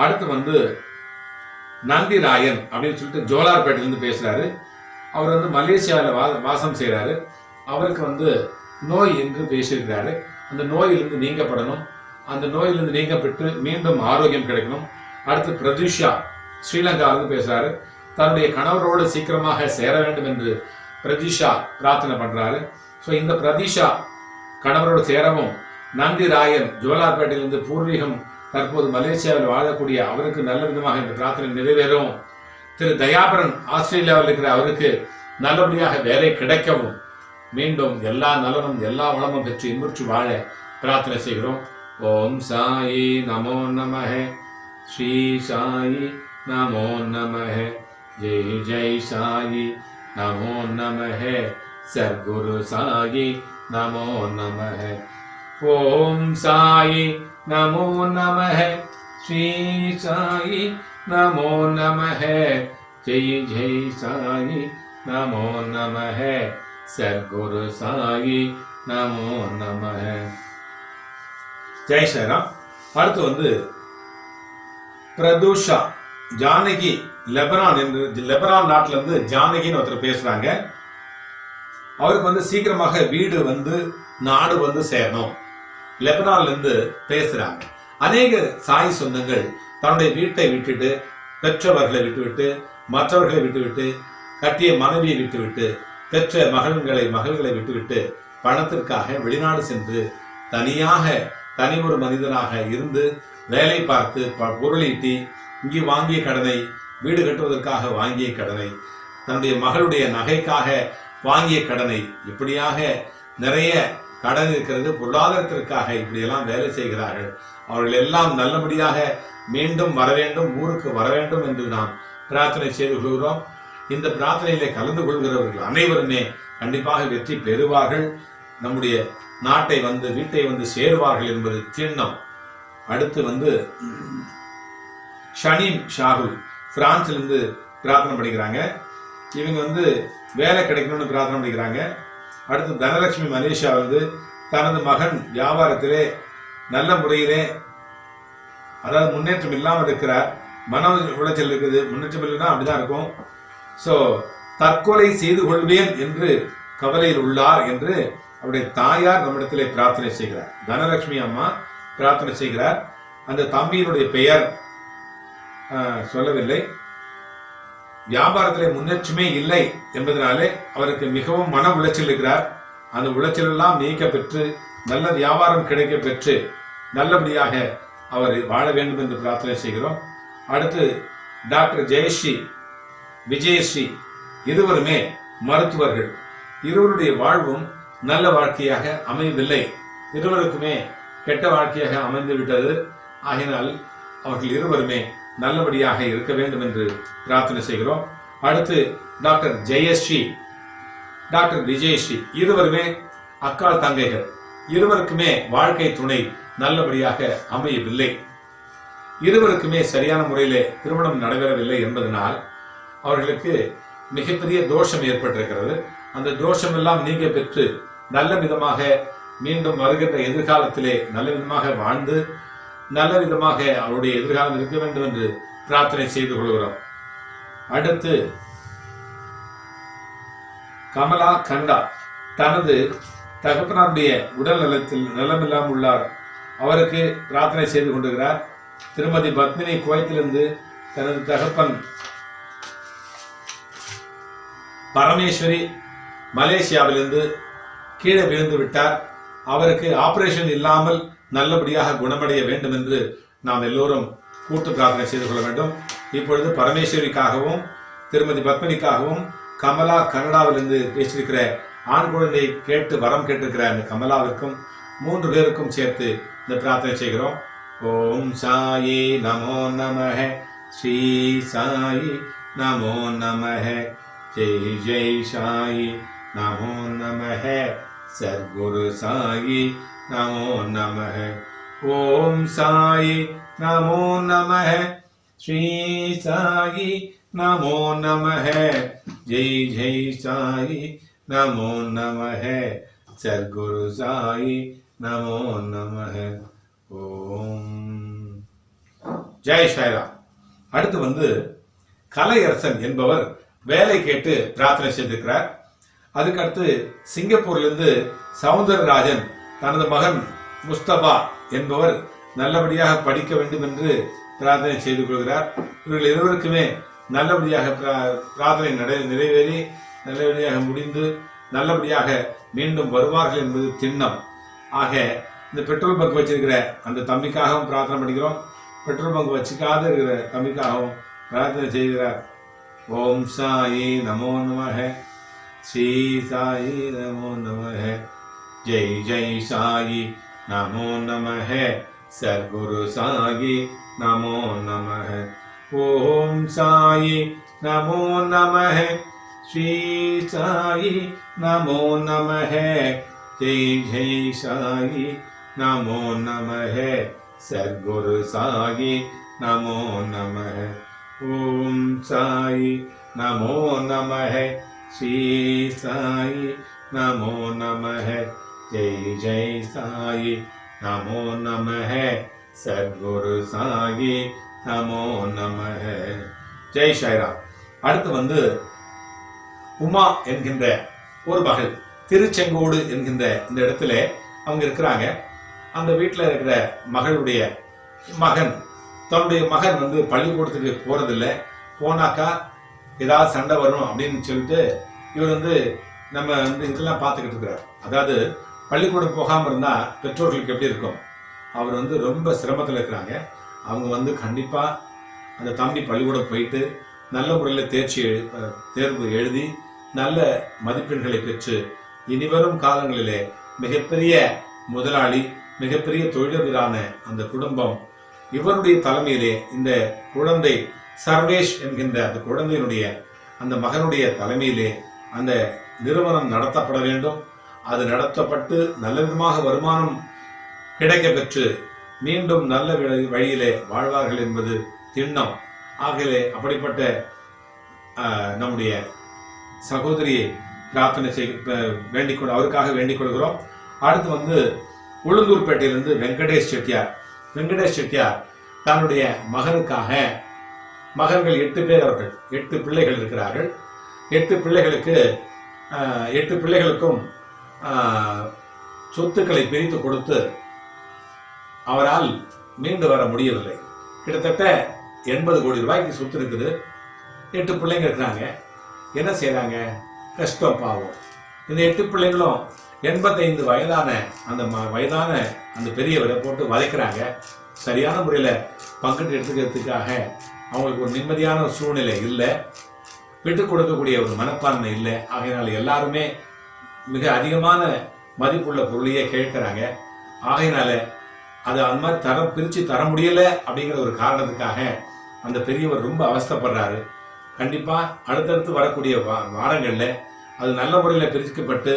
அடுத்து வந்து நந்திராயன் அப்படின்னு சொல்லிட்டு ஜோலார்பேட்டையிலிருந்து பேசுறாரு. அவர் வந்து மலேசியாவில் வாசம் செய்கிறாரு. அவருக்கு வந்து நோய் என்று பேசியிருக்கிறாரு. அந்த நோயிலிருந்து நீங்கப்படணும், அந்த நோயிலிருந்து நீங்கப்பட்டு மீண்டும் ஆரோக்கியம் கிடைக்கணும். அடுத்து பிரதீஷா ஸ்ரீலங்காவிலிருந்து பேசுறாரு. தன்னுடைய கணவரோடு சீக்கிரமாக சேர வேண்டும் என்று பிரதீஷா பிரார்த்தனை பண்றாரு. ஸோ இந்த பிரதீஷா கணவரோடு சேரவும், நந்திராயன் ஜோலார்பேட்டையிலிருந்து பூர்வீகம் தற்போது மலேசியாவில் வாழக்கூடிய அவருக்கு நல்ல விதமாக இந்த பிரார்த்தனை நிறைவேறவும், திரு தயாபரன் ஆஸ்திரேலியாவில் இருக்கிற அவருக்கு நல்லபடியாக வேலை கிடைக்கவும், மீண்டும் எல்லா நலனும் எல்லா வளமும் பெற்று இன்புற்று வாழ பிரார்த்தனை செய்கிறோம். ஓம் சாயி நமோ நமஹ, ஸ்ரீ சாயி நமோ நமஹ, ஜெய் ஜெய் சாயி நமோ நமஹ, சர்க்குரு சாயி நமோ நமஹ. ஓம் சாயி நமோ நமஹ, ஸ்ரீ சாயி நமோ நமஹ, ஜெய் ஜெய் சாயி நமோ நமஹ, சர்க்குரு சாயி நமோ நமஹ. ஜெய் ஸ்ரீராம். அடுத்து வந்து பிரதூஷா ஜானகி லெபனான் என்று லெபனான் நாட்டில இருந்து ஜானகின்னு ஒருத்தர் பேசுறாங்க. அவருக்கு வந்து சீக்கிரமாக வீடு வந்து நாடு வந்து சேரணும், லெபனான்ல இருந்து பேசுறாங்க. அநேக சாய் சொந்தங்கள் தன்னுடைய வீட்டை விட்டுட்டு, பெற்றவர்களை விட்டுவிட்டு, மற்றவர்களை விட்டுவிட்டு, கட்டிய மனைவியை விட்டுவிட்டு, பெற்ற மகள்களை விட்டுவிட்டு பணத்திற்காக வெளிநாடு சென்று தனியாக தனி ஒரு மனிதனாக இருந்து வேலை பார்த்து பொருளீட்டி இங்கு வாங்கிய கடனை, வீடு கட்டுவதற்காக வாங்கிய கடனை, தன்னுடைய மகளுடைய நகைக்காக வாங்கிய கடனை, இப்படியாக நிறைய கடன் இருக்கிறது. பொருளாதாரத்திற்காக இப்படியெல்லாம் வேலை செய்கிறார்கள். அவர்கள் எல்லாம் நல்லபடியாக மீண்டும் வர வேண்டும், ஊருக்கு வர வேண்டும் என்று நாம் பிரார்த்தனை செய்து கொள்கிறோம். இந்த பிரார்த்தனையிலே கலந்து கொள்கிறவர்கள் அனைவருமே கண்டிப்பாக வெற்றி பெறுவார்கள், நம்முடைய நாட்டை வந்து வீட்டை வந்து சேருவார்கள் என்பது திண்ணம். அடுத்து வந்து ஷனீம் ஷாகுல் பிரான்சிலிருந்து பிரார்த்தனை பண்ணிக்கிறாங்க. இவங்க வந்து வேலை கிடைக்கணும்னு பிரார்த்தனை பண்ணிக்கிறாங்க. அடுத்து தனலட்சுமி மலேசியா வந்து தனது மகன் வியாபாரத்திலே நல்ல முறையிலே, அதாவது முன்னேற்றம் இல்லாமல் இருக்கிறார், மன உளைச்சல் இருக்குது, முன்னேற்றம் இல்லைன்னா அப்படிதான் இருக்கும். ஸோ தற்கொலை செய்து கொள்வேன் என்று கவலையில் உள்ளார் என்று அவருடைய தாயார் நம்மிடத்திலே பிரார்த்தனை செய்கிறார். தனலட்சுமி அம்மா பிரார்த்தனை செய்கிறார். அந்த தம்பியினுடைய பெயர் சொல்லவில்லை. வியாபாரத்திலே முன்னேற்றமே இல்லை என்பதனாலே அவருக்கு மிகவும் மன உளைச்சல் இருக்கிறார். அந்த உளைச்சல் எல்லாம் நீக்க பெற்று நல்ல வியாபாரம் கிடைக்க பெற்று நல்லபடியாக அவர் வாழ வேண்டும் என்று பிரார்த்தனை செய்கிறோம். அடுத்து டாக்டர் ஜெயஸ்ரீ, விஜயஸ்ரீ இருவருமே மருத்துவர்கள். இருவருடைய வாழ்வும் நல்ல வாழ்க்கையாக அமையவில்லை, இருவருக்குமே கெட்ட வாழ்க்கையாக அமைந்து விட்டது. ஆகினால் அவர்கள் இருவருமே நல்லபடியாக இருக்க வேண்டும் என்று பிரார்த்தனை செய்கிறோம். அடுத்து டாக்டர் ஜெயஸ்ரீ, டாக்டர் விஜயஸ்ரீ இருவருமே அக்கால் தங்கைகள். இருவருக்குமே வாழ்க்கை துணை நல்லபடியாக அமையவில்லை. இருவருக்குமே சரியான முறையிலே திருமணம் நடைபெறவில்லை என்பதனால் அவர்களுக்கு மிகப்பெரிய தோஷம் ஏற்பட்டிருக்கிறது. அந்த தோஷம் எல்லாம் நீங்க பெற்று நல்ல விதமாக மீண்டும் வருகின்ற எதிர்காலத்திலே நல்ல விதமாக வாழ்ந்து நல்ல விதமாக அவருடைய எதிர்காலம் இருக்க வேண்டும் என்று பிரார்த்தனை செய்து கொள்கிறோம். அடுத்து கமலா கண்டா தனது தகப்பனாருடைய உடல் நலமில்லாமல் உள்ளார், அவருக்கு பிரார்த்தனை செய்து கொண்டிருக்கிறார். திருமதி பத்மினி குவைத்திலிருந்து தனது தகப்பன் பரமேஸ்வரி மலேசியாவிலிருந்து கீழே விழுந்து விட்டார். அவருக்கு ஆபரேஷன் இல்லாமல் நல்லபடியாக குணமடைய வேண்டும் என்று நாம் எல்லோரும் கூட்டு பிரார்த்தனை செய்து கொள்ள வேண்டும். இப்பொழுது பரமேஸ்வரிக்காகவும் திருமதி பத்மினிக்காகவும் கமலா கனடாவிலிருந்து பேசியிருக்கிற ஆண் குழந்தை கேட்டு வரம் கேட்டிருக்கிற அந்த கமலாவிற்கும் 3 பேருக்கும் சேர்த்து இந்த பிரார்த்தனை செய்கிறோம். ஓம் சாயி நமோ நமஹ, ஸ்ரீ சாயி நமோ நமஹ, ஜெய் ஜெய் சாயி நமோ நமஹ, சர்க்குரு சாயி நமோ நமஹ. ஓம் சாயி நமோ நமஹ, ஸ்ரீ சாயி நமோ நமஹ, ஜெய் ஜெய் சாயி நமோ நமஹ, சர்க்குரு சாயி நமோ நமஹ. ஓம் ஜெய் சாய்ராம். அடுத்து வந்து கலையரசன் என்பவர் வேலை கேட்டு பிரார்த்தனை செய்திருக்கிறார். அதுக்கடுத்து சிங்கப்பூர்ல இருந்து சவுந்தரராஜன் தனது மகன் முஸ்தபா என்பவர் நல்லபடியாக படிக்க வேண்டும் என்று பிரார்த்தனை செய்து கொள்கிறார். இவர்கள் இருவருக்குமே நல்லபடியாக பிரார்த்தனை நிறைவேறி நல்லபடியாக முடிந்து நல்லபடியாக மீண்டும் வருவார்கள் என்பது திண்ணம். ஆக இந்த பெட்ரோல் பங்க் வச்சிருக்கிற அந்த தம்பிக்காகவும் பிரார்த்தனை பண்ணிக்கிறோம். பெட்ரோல் பங்க் வச்சுக்காத இருக்கிற தம்பிக்காகவும் பிரார்த்தனை செய்கிறார். ஓம் சாயி நமோ நமஹ, ஸ்ரீ சாயி நமோ நமஹ, ஜெய் ஜெய் சாயி நமோ நமஹ, சர்க்குரு சாயி நமோ நமஹ. ஓம் சாயி நமோ நமஹ, ஸ்ரீ சாயி நமோ நமஹ, ஜெய் ஜெய் சாயி நமோ நமஹ, சர்க்குரு சாயி நமோ நமஹ. ஓம் சாயி நமோ நமஹ, ஸ்ரீ சாயி நமோ நமஹ, ஜெய் ஜெய் சாயி நமோ நமஹ, சர்க்குரு சாயி நமோ நமஹ. ஜெய் சாய்ராம். அடுத்து வந்து உமா என்கின்ற ஒரு மகள் திருச்செங்கோடு என்கின்ற இந்த இடத்துல அவங்க இருக்கிறாங்க. அந்த வீட்டில் இருக்கிற மகளுடைய மகன் தன்னுடைய மகன் வந்து பள்ளிக்கூடத்துக்கு போறதில்லை. போனாக்கா ஏதாவது சண்டை வரும் அப்படின்னு சொல்லிட்டு இவர் வந்து நம்ம வந்து இதெல்லாம் பார்த்துக்கிட்டு இருக்கிறார். அதாவது பள்ளிக்கூடம் போகாமல் இருந்தா பெற்றோர்களுக்கு எப்படி இருக்கும்? அவர் வந்து ரொம்ப சிரமத்தில் இருக்கிறாங்க. அவங்க வந்து கண்டிப்பா அந்த தம்பி பள்ளிக்கூடம் போயிட்டு நல்ல முறையில் தேர்வு எழுதி நல்ல மதிப்பெண்களை பெற்று இனிவரும் காலங்களிலே மிகப்பெரிய முதலாளி, மிகப்பெரிய தொழிலதிபரான அந்த குடும்பம் இவருடைய தலைமையிலே இந்த குழந்தை சர்வேஷ் என்கின்ற அந்த குழந்தையினுடைய அந்த மகனுடைய தலைமையிலே அந்த நிறுவனம் நடத்தப்பட வேண்டும். அது நடத்தப்பட்டு நல்ல விதமாக வருமானம் கிடைக்க பெற்று மீண்டும் நல்ல வழியிலே வாழ்வார்கள் என்பது திண்ணம். ஆகவே அப்படிப்பட்ட நம்முடைய சகோதரியை பிரார்த்தனை வேண்டிக்கொண்டு அவருக்காக வேண்டிக் கொள்கிறோம். அடுத்து வந்து உளுந்தூர்பேட்டையிலிருந்து வெங்கடேஷ் செட்டியார் தன்னுடைய மகனுக்காக, மகன்கள் 8 பேர், அவர்கள் 8 பிள்ளைகள் இருக்கிறார்கள். 8 பிள்ளைகளுக்கும் சொத்துக்களை பிரித்து கொடுத்து அவரால் மீண்டு வர முடியவில்லை. கிட்டத்தட்ட 80 கோடி ரூபாய்க்கு சொத்து இருக்குது. 8 பிள்ளைங்க இருக்கிறாங்க. என்ன செய்யறாங்க? கஷ்டம், பாவம். இந்த 8 பிள்ளைங்களும் 85 வயதான அந்த பெரியவரை போட்டு வதைக்கிறாங்க. சரியான முறையில பங்கிட்டு எடுத்துக்கிறதுக்காக அவங்களுக்கு ஒரு நிம்மதியான சூழ்நிலை இல்லை, விட்டுக் கொடுக்கக்கூடிய ஒரு மனப்பான்மை இல்லை. ஆகையினால எல்லாருமே மிக அதிகமான மதிப்புள்ள பொருளையே கேட்கிறாங்க. ஆகையினால அது அந்த மாதிரி பிரிச்சு தர முடியல அப்படிங்கிற ஒரு காரணத்துக்காக அந்த பெரியவர் ரொம்ப அவஸ்தைப்படுறாரு. கண்டிப்பா அடுத்தடுத்து வரக்கூடிய வாரங்கள்ல அது நல்ல முறையில பிரிக்கப்பட்டு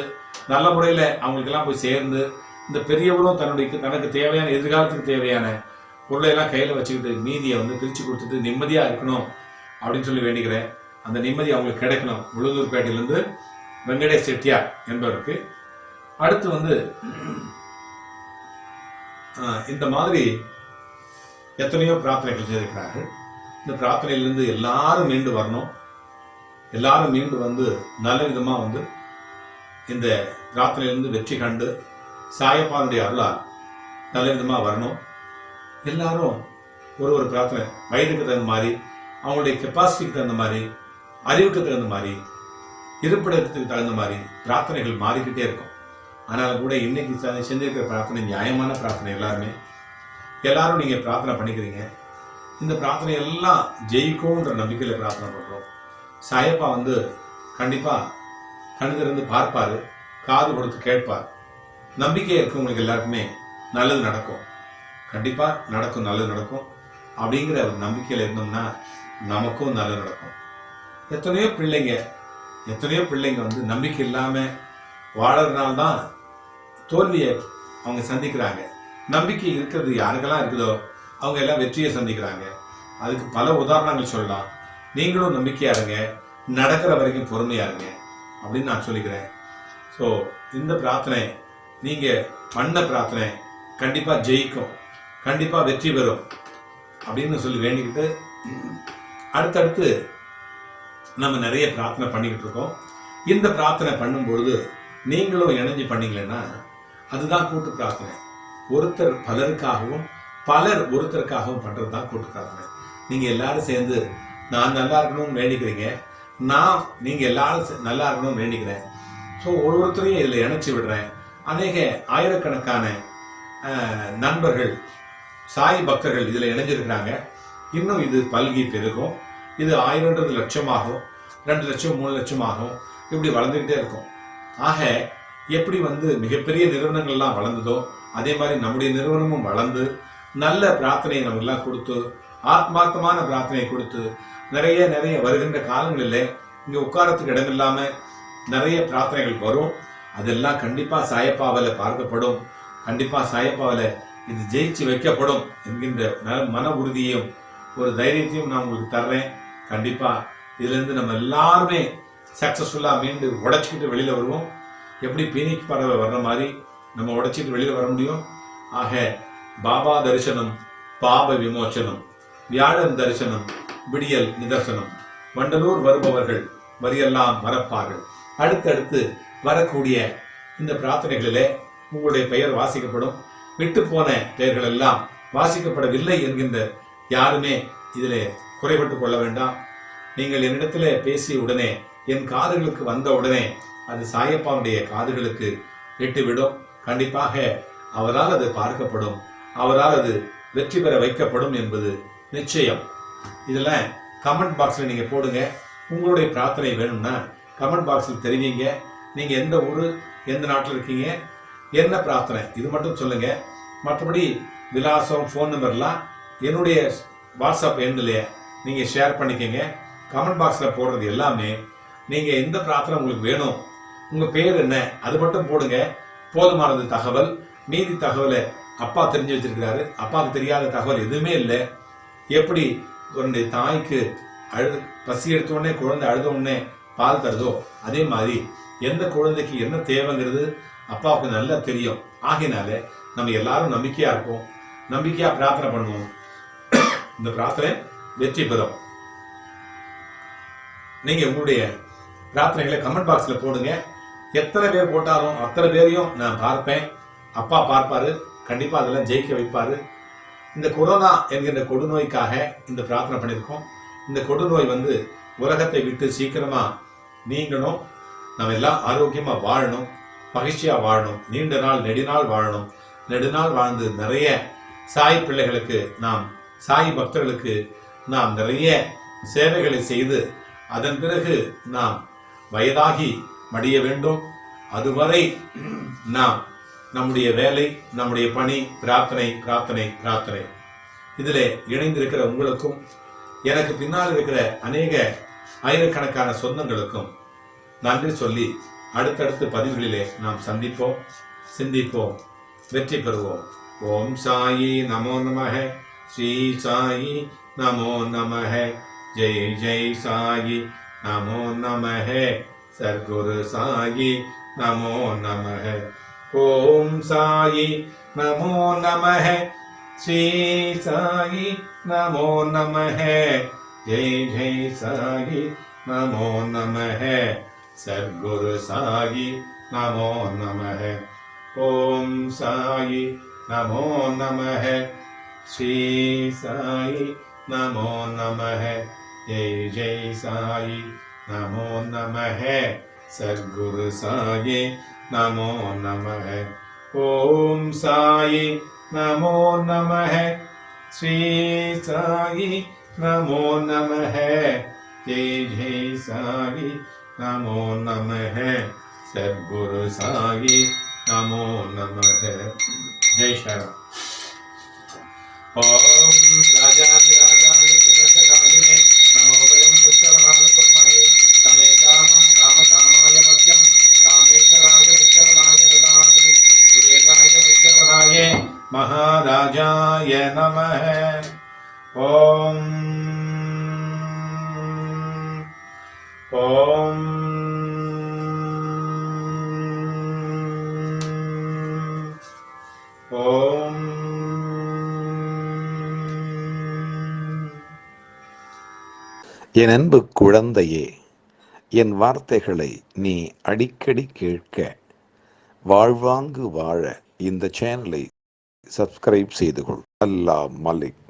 நல்ல முறையில அவங்களுக்கெல்லாம் போய் சேர்ந்து இந்த பெரியவரும் தனக்கு தேவையான எதிர்காலத்துக்கு தேவையான பொருளை எல்லாம் கையில வச்சுக்கிட்டு மீதியை வந்து பிரிச்சு கொடுத்துட்டு நிம்மதியா இருக்கணும் அப்படின்னு சொல்லி வேண்டிக்கிறேன். அந்த நிம்மதி அவங்களுக்கு கிடைக்கணும். உளுந்தூர்பேட்டையிலிருந்து வெங்கடேஷ் செட்டியார் என்பவருக்கு. அடுத்து வந்து இந்த மாதிரி எத்தனையோ பிரார்த்தனைகள் செய்திருக்கிறார்கள். இந்த பிரார்த்தனையிலிருந்து எல்லாரும் மீண்டு வரணும். எல்லாரும் மீண்டு வந்து நல்ல விதமா வந்து இந்த பிரார்த்தனையிலிருந்து வெற்றி கண்டு சாயப்பானுடைய அருளால் நல்ல விதமா வரணும். எல்லாரும் ஒரு பிரார்த்தனை வயதுக்கு தகுந்த மாதிரி, அவங்களுடைய கெப்பாசிட்டிக்கு தகுந்த மாதிரி, அறிவுக்கு தகுந்த மாதிரி, இருப்பிடத்துக்கு தகுந்த மாதிரி பிரார்த்தனைகள் மாறிக்கிட்டே இருக்கும். ஆனாலும் கூட இன்னைக்கு செஞ்சிருக்கிற பிரார்த்தனை நியாயமான பிரார்த்தனை. எல்லாரும் நீங்க பிரார்த்தனை பண்ணிக்கிறீங்க. இந்த பிரார்த்தனை எல்லாம் ஜெயிக்கும்ன்ற நம்பிக்கையில பிரார்த்தனை பண்றோம். சாயப்பா வந்து கண்டிப்பா கண்ணிலிருந்து பார்ப்பாரு, காது கொடுத்து கேட்பார். நம்பிக்கை இருக்கவங்களுக்கு எல்லாருக்குமே நல்லது நடக்கும். கண்டிப்பா நடக்கும், நல்லது நடக்கும் அப்படிங்கிற ஒரு நம்பிக்கையில இருந்தோம்னா நமக்கும் நல்லது நடக்கும். எத்தனையோ பிள்ளைங்க வந்து நம்பிக்கை இல்லாம வாழறதுனால்தான் தோல்வியை அவங்க சந்திக்கிறாங்க. நம்பிக்கை இருக்கிறது யாருக்கெல்லாம் இருக்குதோ அவங்க எல்லாம் வெற்றியை சந்திக்கிறாங்க. அதுக்கு பல உதாரணங்கள் சொல்லலாம். நீங்களும் நம்பிக்கையா இருங்க, நடக்கிற வரைக்கும் பொறுமையா இருங்க அப்படின்னு நான் சொல்லிக்கிறேன். ஸோ இந்த பிரார்த்தனை நீங்க பண்ண பிரார்த்தனை கண்டிப்பா ஜெயிக்கும், கண்டிப்பா வெற்றி பெறும். அப்படின்னு சொல்லி வேண்டிக்கிட்டு அடுத்தடுத்து நம்ம நிறைய பிரார்த்தனை பண்ணிக்கிட்டு இருக்கோம். இந்த பிரார்த்தனை பண்ணும் பொழுது நீங்களும் இணைஞ்சு பண்ணீங்களேன்னா அதுதான் கூட்டு பிரார்த்தனை. ஒருத்தர் பலருக்காகவும் பலர் ஒருத்தருக்காகவும் பண்றது தான் கூட்டு பிரார்த்தனை. நீங்க எல்லாரும் சேர்ந்து நான் நல்லா இருக்கணும்னு வேண்டிக்கிறீங்க, நீங்க எல்லாரும் நல்லா இருக்கணும்னு வேண்டிக்கிறேன். ஸோ ஒருத்தரையும் இதில் இணைச்சி விடுறேன். அநேக ஆயிரக்கணக்கான நண்பர்கள் சாய் பக்தர்கள் இதில் இணைஞ்சிருக்கிறாங்க. இன்னும் இது பல்கி பெருகும். இது 1000 லட்சமாகும், 2 லட்சம் 3 லட்சமாகும், இப்படி வளர்ந்துகிட்டே இருக்கும். ஆக எப்படி மிகப்பெரிய நிறுவனங்கள்லாம் வளர்ந்ததோ அதே மாதிரி நம்முடைய நிறுவனமும் வளர்ந்து நல்ல பிரார்த்தனையை நமக்கெல்லாம் கொடுத்து ஆத்மார்த்தமான பிரார்த்தனையை கொடுத்து நிறைய நிறைய வருகின்ற காலங்களில் இங்கே உட்காரத்துக்கு இடம் இல்லாம நிறைய பிரார்த்தனைகள் வரும். அதெல்லாம் கண்டிப்பா சாயப்பாவில பார்க்கப்படும். கண்டிப்பா சாயப்பாவில இது ஜெயிச்சு வைக்கப்படும் என்கின்ற மன உறுதியையும் ஒரு தைரியத்தையும் நான் உங்களுக்கு தர்றேன். கண்டிப்பா இதுல இருந்து நம்ம எல்லாருமே சக்சஸ்ஃபுல்லா மீண்டு உடைச்சிக்கிட்டு வெளியில வருவோம். எப்படி பீனிக் பறவை வர்ற மாதிரி நம்ம உடைச்சிட்டு வெளியில வர முடியும். ஆக பாபா தரிசனம் பாப விமோச்சனம், வியாழன் தரிசனம் விடியல் நிதர்சனம், வண்டலூர் வருபவர்கள் வரியெல்லாம் மறப்பார்கள். அடுத்தடுத்து வரக்கூடிய இந்த பிரார்த்தனைகளிலே உங்களுடைய பெயர் வாசிக்கப்படும். விட்டு போன பெயர்கள் எல்லாம் வாசிக்கப்படவில்லை என்கின்ற யாருமே இதிலே குறைபட்டு கொள்ள வேண்டாம். நீங்கள் என்னிடத்துல பேசிய உடனே என் காதுகளுக்கு வந்த உடனே அது சாயப்பாவுடைய காதுகளுக்கு எட்டுவிடும். கண்டிப்பாக அவரால் அது பார்க்கப்படும், அவரால் அது வெற்றி பெற வைக்கப்படும் என்பது நிச்சயம். இதுல கமெண்ட் பாக்ஸ்ல நீங்க போடுங்க. உங்களுடைய பிரார்த்தனை வேணும்னா கமெண்ட் பாக்ஸில் தெரிவிங்க. நீங்க எந்த ஊரு, எந்த நாட்டில் இருக்கீங்க, என்ன பிரார்த்தனை, இது மட்டும் சொல்லுங்க. மற்றபடி விலாசம், ஃபோன் நம்பர்லாம் என்னுடைய வாட்ஸ்அப் எண்ணில் நீங்க ஷேர் பண்ணிக்கங்க. கமெண்ட் பாக்ஸ்ல போடுறது எல்லாமே நீங்க எந்த பிரார்த்தனை உங்களுக்கு வேணும், உங்க பேர் என்ன, அது மட்டும் போடுங்க. போதுமானது தகவல். மீதி தகவலை அப்பா தெரிஞ்சு வச்சிருக்கிறாரு. அப்பாவுக்கு தெரியாத தகவல் எதுவுமே இல்லை. எப்படி ஒரு தாய்க்கு பசி எடுத்த உடனே குழந்தை அழுத உடனே பால் தருதோ அதே மாதிரி எந்த குழந்தைக்கு என்ன தேவைங்கிறது அப்பாவுக்கு நல்லா தெரியும். ஆகினால நம்ம எல்லாரும் நம்பிக்கையா இருப்போம், நம்பிக்கையா பிரார்த்தனை பண்ணுவோம். இந்த பிரார்த்தனை வெற்றி பெறும். நீங்க உங்களுடைய பிரார்த்தனைகளை கமெண்ட் பாக்ஸ்ல போடுங்க. எத்தனை பேர் போட்டாலும் அத்தனை பேரையும் நான் பார்ப்பேன். அப்பா பார்ப்பாரு. கண்டிப்பா அதெல்லாம் ஜெயிக்க வைப்பாரு. இந்த கொரோனா என்கின்ற கொடுநோய்க்காக இந்த பிரார்த்தனை பண்ணியிருக்கோம். இந்த கொடுநோய் உலகத்தை விட்டு சீக்கிரமா நீங்கணும். நம்ம எல்லாம் ஆரோக்கியமா வாழணும், மகிழ்ச்சியா வாழணும், நீண்ட நாள் நெடுநாள் வாழணும். நெடுநாள் வாழ்ந்து நிறைய சாய் பிள்ளைகளுக்கு, நாம் சாய் பக்தர்களுக்கு நாம் நிறைய சேவைகளை செய்து அதன் பிறகு நாம் வயதாகி மடிய வேண்டும். அதுவரை நாம் நம்முடைய வேலை, நம்முடைய பணி பிரார்த்தனை பிரார்த்தனை பிரார்த்தனை. இதில் இணைந்திருக்கிற உங்களுக்கும் எனக்கு பின்னால் இருக்கிற அநேக ஆயிரக்கணக்கான சொந்தங்களுக்கும் நன்றி சொல்லி அடுத்தடுத்த பதிவுகளிலே நாம் சந்திப்போம், சிந்திப்போம், வெற்றி பெறுவோம். ஓம் சாயி நமோ நமஹ. ஸ்ரீ சாயி நமோ நமஹ. ஜெய் ஜெய் சாயி நமோ நமஹ. சர்க்குரு சாயி நமோ நமஹ. ஓம் சாயி நமோ நமஹ. ஸ்ரீ சாயி நமோ நமஹ. ஜெய் ஜெய் சாயி நமோ நமஹ. சர்க்குரு சாயி நமோ நமஹ. ஓம் சாயி நமோ நமஹ. ஸ்ரீ சாயி நமோ நமஹ. ஜெய் ஜெய் சாயி நமோ நமஹ. சர்க்குரு சாயி நமோ நமஹ. ஓம் சாயி நமோ நமஹ. ஸ்ரீ சாயி நமோ நமஹ. ஜெய் ஜெய் சாயி நமோ நமஹ. சர்க்குரு சாயி நமோ நமஹ. ஜெய் ஸ்ரீராம். ஓம் ராஜாதிராஜாய பிரசன்னகாயினே நமோ வயம் விஸ்வநாய பத்மஹே தமே காமம் காமகாமாய மத்யம் காமேஸ்வராய விஸ்வநாய ததாதி விவேகாய விஸ்வநாய மகாராஜாய நமஹ. ஓம் ஓம் ஓம் என் அன்பு குழந்தையே, என் வார்த்தைகளை நீ அடிக்கடி கேட்க, வாழ்வாங்கு வாழ இந்த சேனலை சப்ஸ்கிரைப் செய்து கொள். அல்லாஹ் மலிக்.